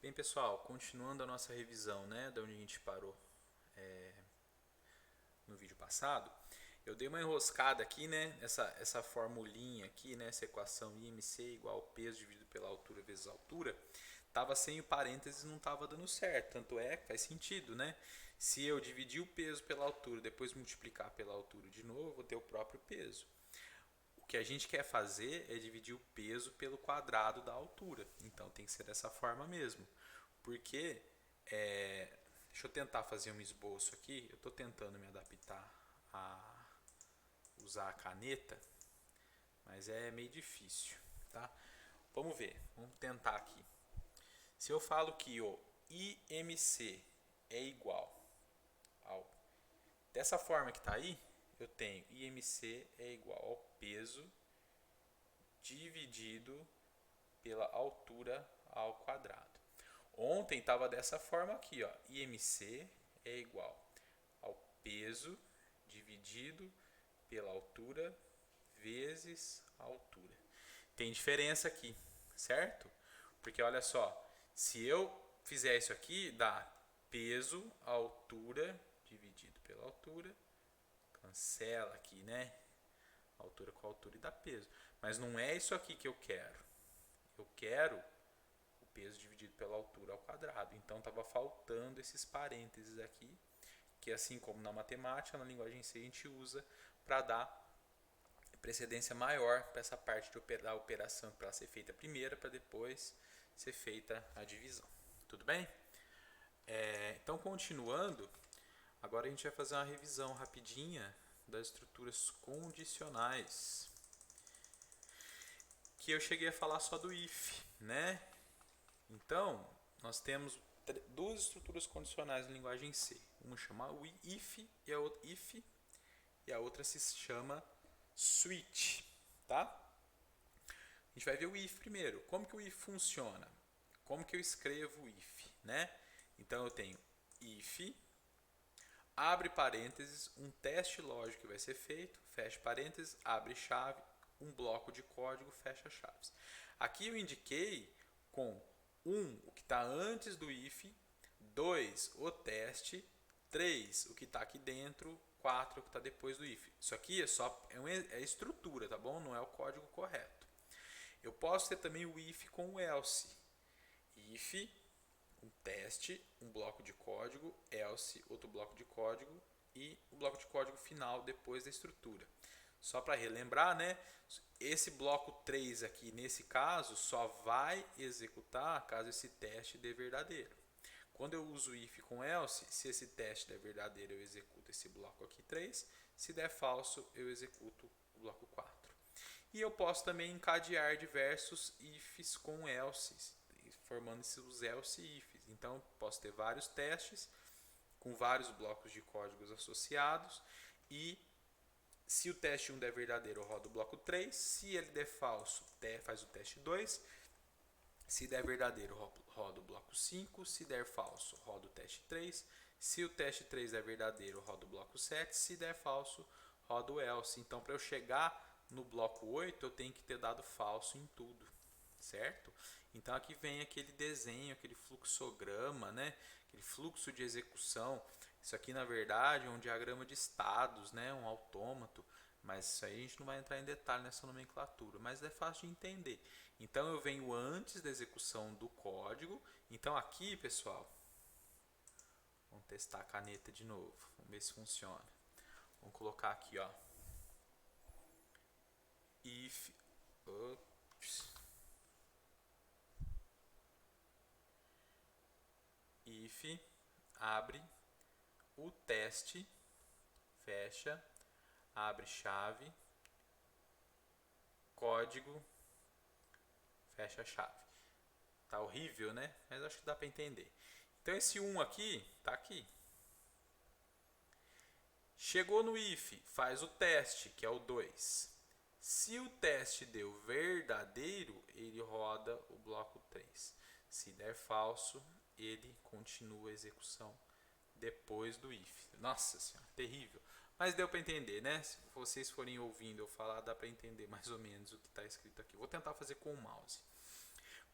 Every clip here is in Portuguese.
Bem, pessoal, continuando a nossa revisão, né, da onde a gente parou no vídeo passado, eu dei uma enroscada aqui, né, essa formulinha aqui, né, essa equação IMC igual ao peso dividido pela altura vezes altura, estava sem o parênteses, não estava dando certo, tanto é que faz sentido, né? Se eu dividir o peso pela altura, depois multiplicar pela altura de novo, eu vou ter o próprio peso. O que a gente quer fazer é dividir o peso pelo quadrado da altura. Então tem que ser dessa forma mesmo. Porque, deixa eu tentar fazer um esboço aqui. Eu estou tentando me adaptar a usar a caneta, mas é meio difícil, tá? Vamos ver, vamos tentar aqui. Se eu falo que o IMC é igual ao... Dessa forma que está aí, eu tenho IMC é igual ao peso dividido pela altura ao quadrado. Ontem estava dessa forma aqui, ó, IMC é igual ao peso dividido pela altura vezes a altura. Tem diferença aqui, certo? Porque olha só, se eu fizer isso aqui, dá peso, altura dividido pela altura, cancela aqui, né? Altura com altura e dá peso. Mas não é isso aqui que eu quero. Eu quero o peso dividido pela altura ao quadrado. Então estava faltando esses parênteses aqui, que assim como na matemática, na linguagem C a gente usa para dar precedência maior para essa parte da operação, para ela ser feita primeiro, para depois ser feita a divisão. Tudo bem? Então, continuando, agora a gente vai fazer uma revisão rapidinha das estruturas condicionais, que eu cheguei a falar só do if, né? Então, nós temos duas estruturas condicionais na linguagem C. Uma chama if e a outra se chama switch, tá? A gente vai ver o if primeiro. Como que o if funciona? Como que eu escrevo o if, né? Então eu tenho if, abre parênteses, um teste lógico que vai ser feito, fecha parênteses, abre chave, um bloco de código, fecha chaves. Aqui eu indiquei com 1, o que está antes do if, 2, o teste, 3, o que está aqui dentro, 4, o que está depois do if. Isso aqui é estrutura, tá bom? Não é o código correto. Eu posso ter também o if com o else. If, um teste, um bloco de código, else, outro bloco de código e o bloco de código final depois da estrutura. Só para relembrar, né? Esse bloco 3 aqui, nesse caso, só vai executar caso esse teste dê verdadeiro. Quando eu uso if com else, se esse teste der verdadeiro, eu executo esse bloco aqui 3. Se der falso, eu executo o bloco 4. E eu posso também encadear diversos ifs com elses, formando os else ifs. Então, posso ter vários testes com vários blocos de códigos associados e se o teste 1 der verdadeiro, eu rodo o bloco 3. Se ele der falso, faz o teste 2. Se der verdadeiro, rodo o bloco 5. Se der falso, rodo o teste 3. Se o teste 3 der verdadeiro, rodo o bloco 7. Se der falso, rodo o else. Então, para eu chegar no bloco 8, eu tenho que ter dado falso em tudo, certo? Então, aqui vem aquele desenho, aquele fluxograma, né? Aquele fluxo de execução. Isso aqui, na verdade, é um diagrama de estados, né? Um autômato. Mas isso aí a gente não vai entrar em detalhe nessa nomenclatura, mas é fácil de entender. Então eu venho antes da execução do código. Então aqui, pessoal, vamos testar a caneta de novo. Vamos ver se funciona. Vamos colocar aqui, ó. If, if abre o teste, fecha, abre chave, código, fecha a chave. Tá horrível, né? Mas acho que dá para entender. Então esse 1 aqui, tá aqui. Chegou no if, faz o teste, que é o 2. Se o teste deu verdadeiro, ele roda o bloco 3. Se der falso, ele continua a execução depois do if. Nossa senhora, terrível. Mas deu para entender, né? Se vocês forem ouvindo eu falar, dá para entender mais ou menos o que está escrito aqui. Vou tentar fazer com o mouse.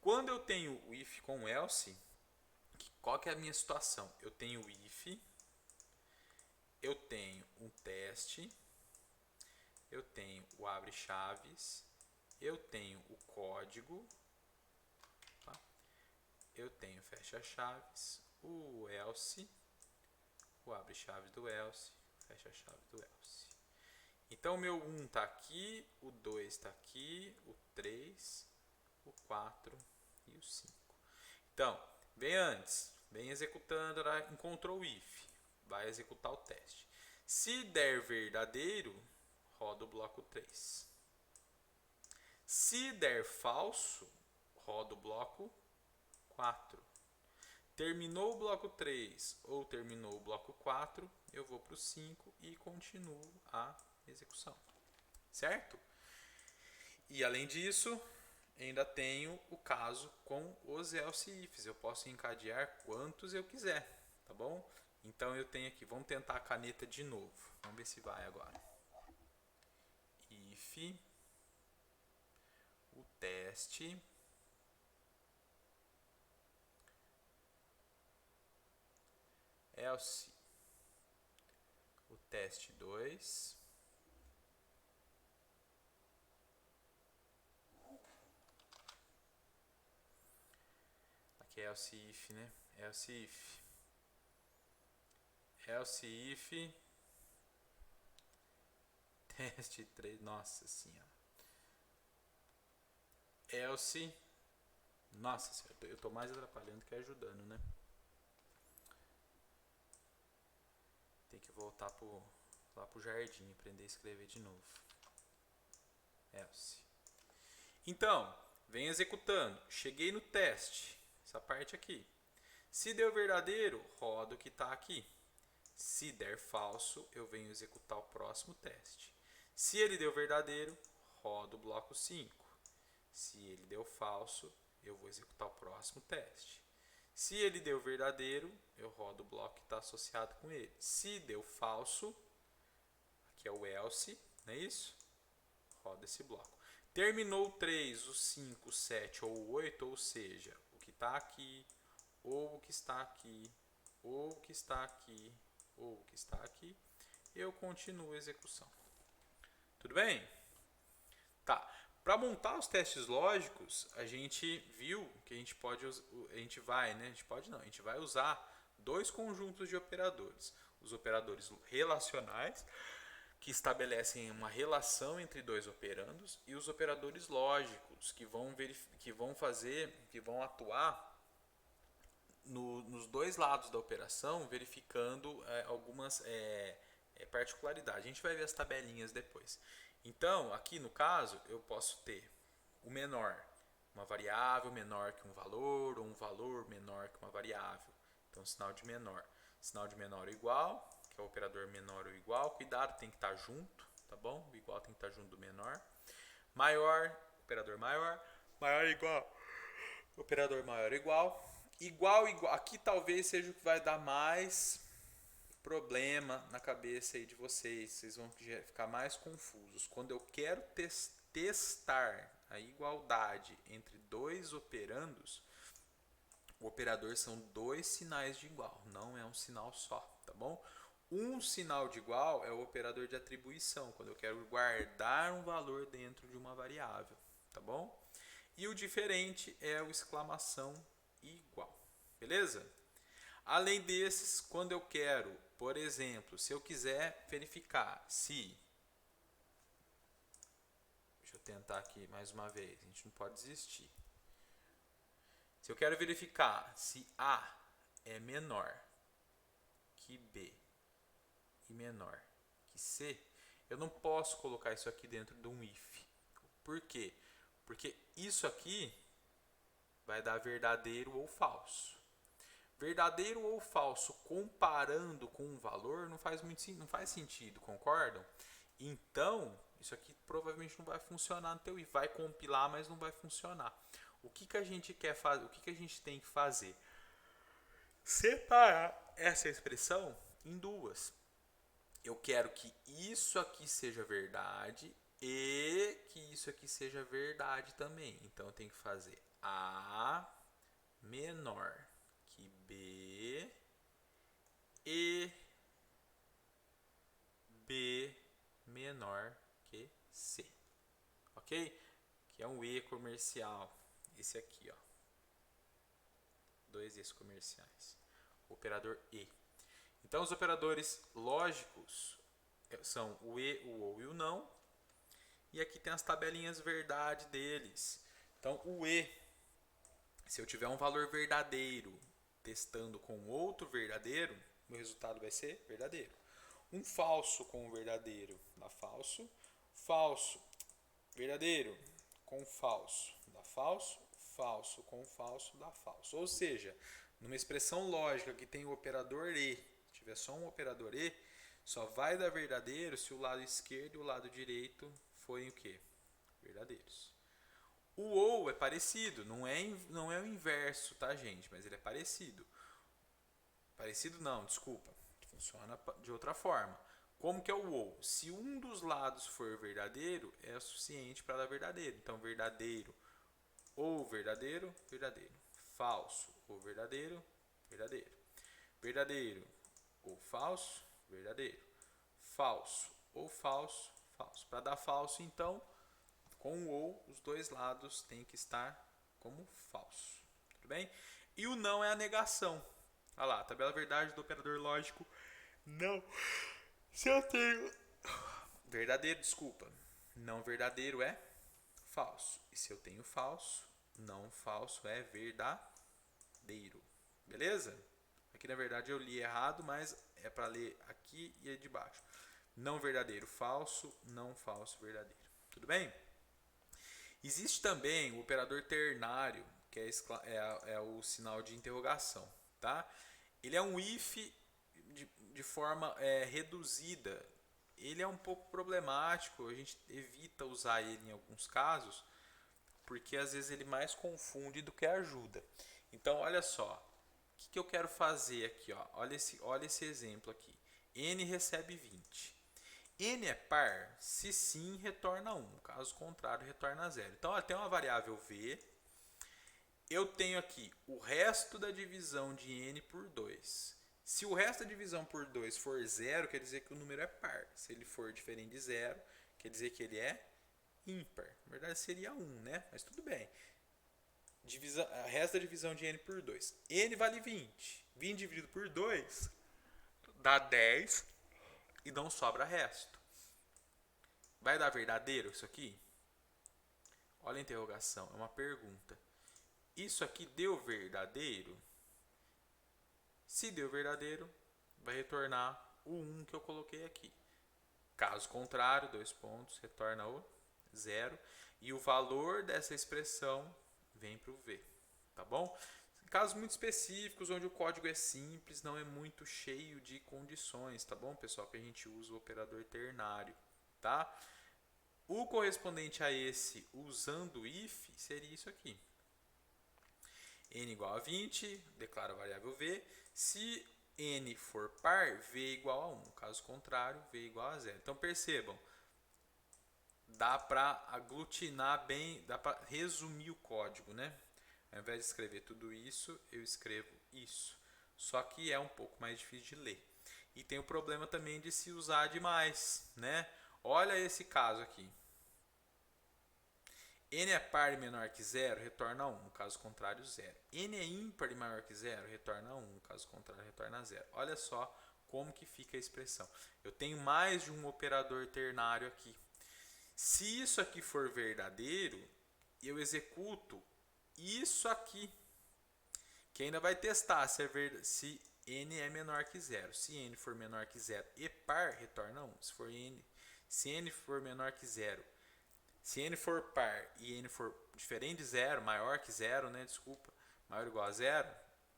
Quando eu tenho o if com o else, Qual que é a minha situação? Eu tenho o if, eu tenho um teste, eu tenho o abre chaves, eu tenho o código, tá? Eu tenho fecha chaves, o else, o abre chaves do else, fecha chave do else. Então o meu 1 está aqui, o 2 está aqui, o 3, o 4 e o 5. Então, vem antes, vem executando, encontrou o if, vai executar o teste. Se der verdadeiro, roda o bloco 3. Se der falso, roda o bloco 4. Terminou o bloco 3 ou terminou o bloco 4, eu vou para o 5 e continuo a execução. Certo? E além disso, ainda tenho o caso com os else ifs. Eu posso encadear quantos eu quiser, tá bom? Então eu tenho aqui, vamos tentar a caneta de novo. Vamos ver se vai agora. If, o teste, else, o teste 2, aqui é else if, né? Else if, else if, teste 3, nossa senhora. Else, nossa senhora, eu tô mais atrapalhando que ajudando, né? Tem que voltar lá pro jardim e aprender a escrever de novo. Else. Então, vem executando. Cheguei no teste, essa parte aqui. Se deu verdadeiro, roda o que está aqui. Se der falso, eu venho executar o próximo teste. Se ele deu verdadeiro, roda o bloco 5. Se ele deu falso, eu vou executar o próximo teste. Se ele deu verdadeiro, eu rodo o bloco que está associado com ele. Se deu falso, aqui é o else, não é isso? Roda esse bloco. Terminou o 3, o 5, o 7 ou o 8, ou seja, o que está aqui, ou o que está aqui, ou o que está aqui, ou o que está aqui, eu continuo a execução. Tudo bem? Tá. Para montar os testes lógicos, a gente viu que a gente vai usar dois conjuntos de operadores. Os operadores relacionais, que estabelecem uma relação entre dois operandos, e os operadores lógicos, que vão atuar nos dois lados da operação, verificando algumas particularidades. A gente vai ver as tabelinhas depois. Então, aqui no caso, eu posso ter o menor, uma variável menor que um valor, ou um valor menor que uma variável. Então, sinal de menor. Sinal de menor igual, que é o operador menor ou igual. Cuidado, tem que estar junto, tá bom? O igual tem que estar junto do menor. Maior, operador maior. Maior igual, operador maior igual. Igual, aqui talvez seja o que vai dar mais problema na cabeça aí de vocês. Vocês vão ficar mais confusos. Quando eu quero testar a igualdade entre dois operandos, o operador são dois sinais de igual, não é um sinal só, tá bom? Um sinal de igual é o operador de atribuição, quando eu quero guardar um valor dentro de uma variável, tá bom? E o diferente é o exclamação igual, beleza? Além desses, quando eu quero, por exemplo, se eu quiser verificar se... Deixa eu tentar aqui mais uma vez, a gente não pode desistir. Se eu quero verificar se A é menor que B e menor que C, eu não posso colocar isso aqui dentro de um if. Por quê? Porque isso aqui vai dar verdadeiro ou falso. Verdadeiro ou falso comparando com um valor não faz sentido, concordam? Então, isso aqui provavelmente não vai funcionar no teu if. Vai compilar, mas não vai funcionar. O que a gente quer fazer? O que a gente tem que fazer? Separar essa expressão em duas. Eu quero que isso aqui seja verdade e que isso aqui seja verdade também. Então eu tenho que fazer A menor que B e B menor que C, ok? Que é um E comercial, esse aqui, ó, dois E's comerciais, operador E. Então os operadores lógicos são o E, o ou e o não, e aqui tem as tabelinhas verdade deles. Então o E, se eu tiver um valor verdadeiro testando com outro verdadeiro, o resultado vai ser verdadeiro. Um falso com um verdadeiro dá falso, falso, verdadeiro com falso dá falso, falso com falso dá falso. Ou seja, numa expressão lógica que tem o operador E, tiver só um operador E, só vai dar verdadeiro se o lado esquerdo e o lado direito forem o quê? Verdadeiros. O ou é parecido, não é o inverso, tá, gente? Mas ele é parecido. Parecido não, desculpa. Funciona de outra forma. Como que é o ou? Se um dos lados for verdadeiro, é o suficiente para dar verdadeiro. Então, verdadeiro ou verdadeiro, verdadeiro. Falso ou verdadeiro, verdadeiro. Verdadeiro ou falso, verdadeiro. Falso ou falso, falso. Para dar falso, então, com o ou, os dois lados têm que estar como falso. Tudo bem? E o não é a negação. Olha lá, tabela verdade do operador lógico. Não. Se eu tenho verdadeiro, desculpa. Não verdadeiro é falso. E se eu tenho falso, não falso é verdadeiro. Beleza? Aqui na verdade eu li errado, mas é para ler aqui e de baixo. Não verdadeiro, falso, não falso, verdadeiro. Tudo bem? Existe também o operador ternário, que é o sinal de interrogação, tá? Ele é um if de forma reduzida. Ele é um pouco problemático, a gente evita usar ele em alguns casos, porque às vezes ele mais confunde do que ajuda. Então, olha só, o que eu quero fazer aqui? Ó? Olha esse exemplo aqui. N recebe 20. N é par? Se sim, retorna 1. Caso contrário, retorna 0. Então, ó, tem uma variável V. Eu tenho aqui o resto da divisão de N por 2. Se o resto da divisão por 2 for 0, quer dizer que o número é par. Se ele for diferente de 0, quer dizer que ele é ímpar. Na verdade, seria 1, né? Mas tudo bem. Resto da divisão de N por 2. N vale 20. 20 dividido por 2 dá 10 e não sobra resto. Vai dar verdadeiro isso aqui? Olha a interrogação, é uma pergunta. Isso aqui deu verdadeiro? Se deu verdadeiro, vai retornar o 1 que eu coloquei aqui. Caso contrário, 2 pontos, retorna o 0. E o valor dessa expressão vem para o V. Tá bom? Casos muito específicos, onde o código é simples, não é muito cheio de condições, tá bom, pessoal? Que a gente usa o operador ternário, tá? O correspondente a esse, usando o if, seria isso aqui. N igual a 20, declaro a variável V. Se N for par, V igual a 1. Caso contrário, V igual a 0. Então, percebam, dá para aglutinar bem, dá para resumir o código, né? Ao invés de escrever tudo isso, eu escrevo isso. Só que é um pouco mais difícil de ler. E tem o problema também de se usar demais, né? Olha esse caso aqui. N é par e menor que 0, retorna 1, caso contrário, 0. N é ímpar e maior que 0, retorna 1, caso contrário, retorna 0. Olha só como que fica a expressão. Eu tenho mais de um operador ternário aqui. Se isso aqui for verdadeiro, eu executo isso aqui, que ainda vai testar se N é menor que 0. Se N for menor que 0 e par, retorna 1. Se N for menor que 0, se N for par e N for diferente de 0, maior que 0, né? Desculpa, maior ou igual a 0,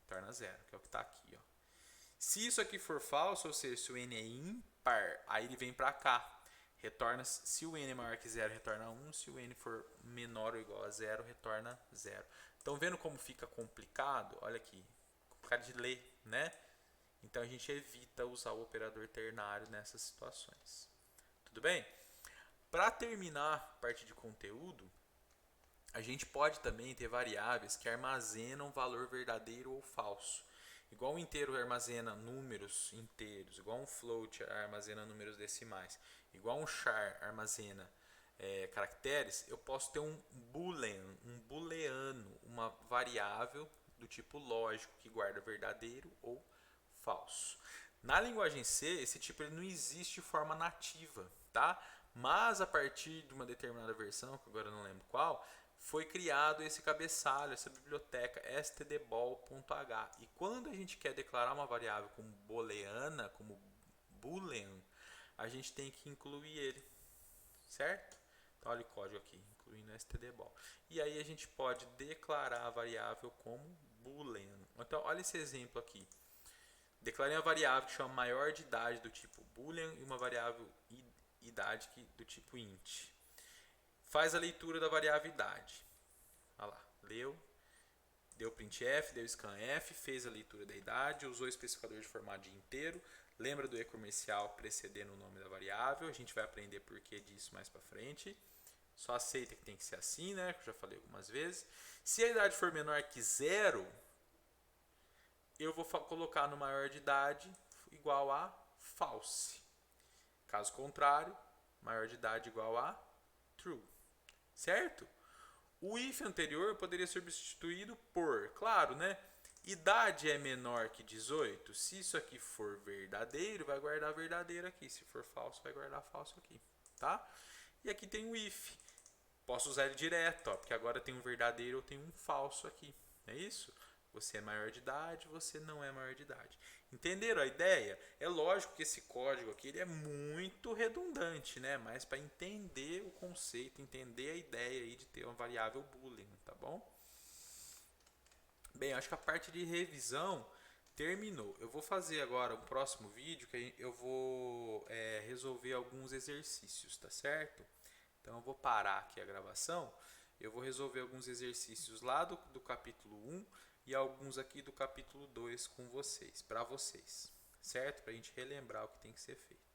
retorna 0, que é o que está aqui, ó. Se isso aqui for falso, ou seja, se o N é ímpar, aí ele vem para cá. Retorna, se o N é maior que 0, retorna 1. Se o N for menor ou igual a 0, retorna 0. Estão vendo como fica complicado? Olha aqui, complicado de ler, né? Então a gente evita usar o operador ternário nessas situações. Tudo bem? Para terminar a parte de conteúdo, a gente pode também ter variáveis que armazenam valor verdadeiro ou falso. Igual um inteiro armazena números inteiros, igual um float armazena números decimais, igual um char armazena caracteres, eu posso ter um booleano, uma variável do tipo lógico que guarda verdadeiro ou falso. Na linguagem C, esse tipo ele não existe de forma nativa, tá? Mas a partir de uma determinada versão, que agora eu não lembro qual, foi criado esse cabeçalho, essa biblioteca stdball.h. E quando a gente quer declarar uma variável como booleana, como boolean, a gente tem que incluir ele, certo? Então, olha o código aqui, incluindo stdball. E aí a gente pode declarar a variável como boolean. Então, olha esse exemplo aqui. Declarei uma variável que chama maior de idade do tipo boolean e uma variável idade do tipo int. Faz a leitura da variável idade. Olha lá, leu, deu printf, deu scanf, fez a leitura da idade, usou o especificador de formato de inteiro. Lembra do e-comercial precedendo o nome da variável. A gente vai aprender por que disso mais para frente. Só aceita que tem que ser assim, né? Que eu já falei algumas vezes. Se a idade for menor que 0, eu vou colocar no maior de idade igual a false. Caso contrário, maior de idade igual a true. Certo? O if anterior poderia ser substituído por, claro, né? Idade é menor que 18. Se isso aqui for verdadeiro, vai guardar verdadeiro aqui. Se for falso, vai guardar falso aqui. Tá? E aqui tem o if. Posso usar ele direto, ó, porque agora tem um verdadeiro ou tem um falso aqui. É isso? Você é maior de idade, você não é maior de idade. Entenderam a ideia? É lógico que esse código aqui ele é muito redundante, né? Mas para entender o conceito, entender a ideia aí de ter uma variável boolean, tá bom? Bem, acho que a parte de revisão terminou. Eu vou fazer agora o próximo vídeo que eu vou resolver alguns exercícios, tá certo? Então eu vou parar aqui a gravação. Eu vou resolver alguns exercícios lá do capítulo 1 e alguns aqui do capítulo 2 com vocês, para vocês, certo? Para a gente relembrar o que tem que ser feito.